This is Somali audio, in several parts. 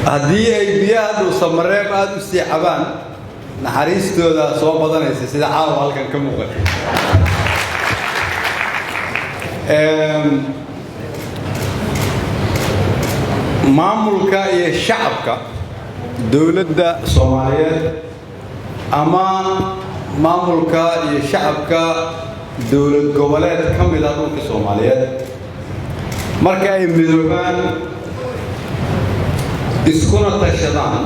haddii ay biyaha dhow samareeb aad u sii cabaan naxariistooda soo badanaysa sida caawa halkan ka muuqata maamulka iyo shacabka dawladda Soomaaliyeed ama maamulka iyo shacabka dawlad goboleed ka mid ah dhulka Soomaaliyeed marka ay midoobaan iskuna tashadaan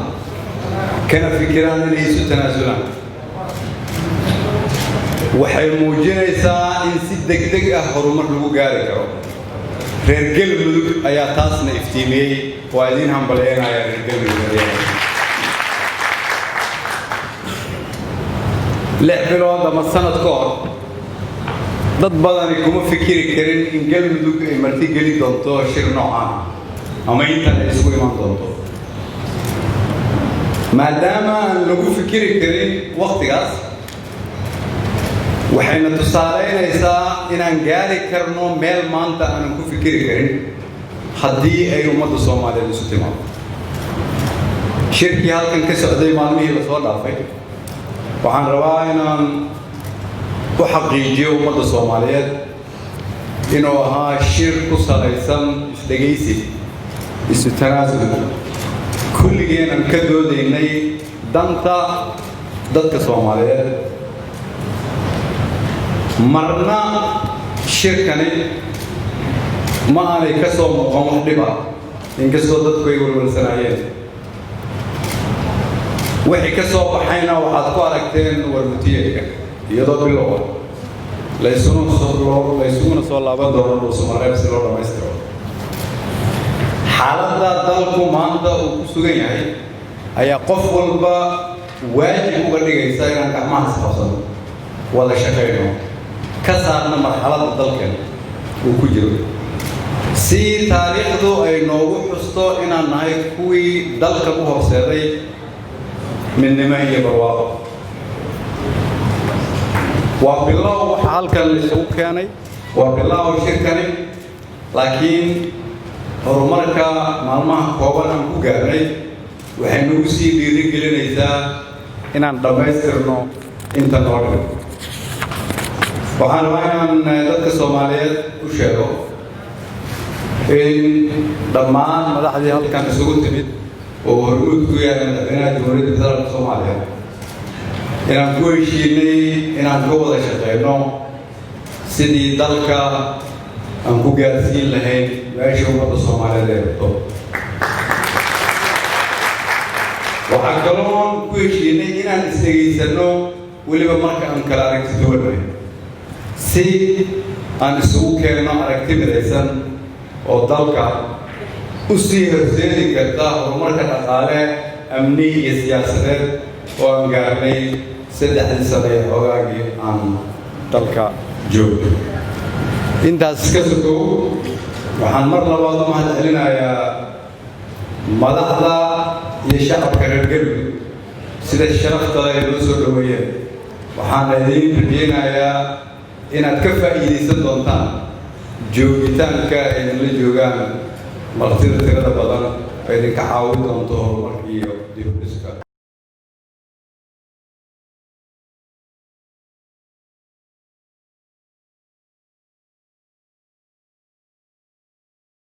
kana fikiraan inay isu tanaasulaan waxay muujinaysaa in si degdeg ah horumar lagu gaari karo reer galmudug ayaa taasna iftiimiyey waa idin hambalyeynaya reer galmudug 6 bilood ama sanad ka hor dad badani kuma fikiri karin in galmudug ay marti geli doonto shir noocaan ama intan ay isugu iman doonto maadaama aan lagu fikiri karin waqtigaas waxayna tusaaleynaysaa inaan gaari karno meel maanta aanan ku fikiri karin haddii ay ummadda Soomaaliyeed isu timaado shirkii halkan ka socday maalmihii la soo dhaafay waxaan rabaa inaan u xaqiijiyo ummadda Soomaaliyeed inuu ahaa shir ku salaysan isdhegaysi isu tanaasul kulligeenan ka doodaynay danta dadka Soomaaliyeed marna shirkani ma aanay ka soo muuqan wax dhib ah inkastoo dadku ay walwalsanaayeen wixii ka soo baxayna waxaad ku aragteen warmutiyeedka iyadoo bilow laysuguna soo laaban doono dhuusamareeb si loo dhammaystiro xaaladda dalku maanta uu ku sugan yahay ayaa qof walba waajib uga dhigaysa inaan gacmaha isqabsano wada shaqeyno ka saarna marxaladda dalkan uu ku jiro si taariikhdu ay noogu xusto inaan nahay kuwii dalka u horseeday midnimo iyo barwaaqo waa bilow waxa halkan isugu keenay waa bilow shirkani laakiin horumarka maalmaha kooban aan ku gaarnay waxay nagu sii dhiirigelinaysaa inaan dhammaystirno inta noo dhiman waxaan rabaa inaan dadka Soomaaliyeed u sheego in dhammaan madaxdii halkan isugu timid oo hormuudku yahay madaxweynaha jamhuuriyadda federaalka Soomaaliya inaan ku heshiinnay inaan ka wada shaqeyno sidii dalka aan ku gaarsiin laheyn meesha ummadda Soomaaliyeed ay rabto waxaan kaloon ku heshiinnay inaan isdhegaysano weliba marka aan kala aragti duwanahay si aan isugu keenno aragti midaysan oo dalka u sii horseedi karta horumarka dhaqaale amni iyo siyaasadeed oo aan gaarnay 3 sano ee xogaagii aan dalka joogno intaas ka sokow waxaan mar labaad u mahadcelinayaa madaxda iyo shacabka reer galmudug sida sharafta ay noo soo dhaweeyeen waxaan idin rajeynayaa inaad ka faa'iidaysan doontaan joogitaanka idinla joogaan martida tirada badan oo idinka caawin doonto horumarka iyo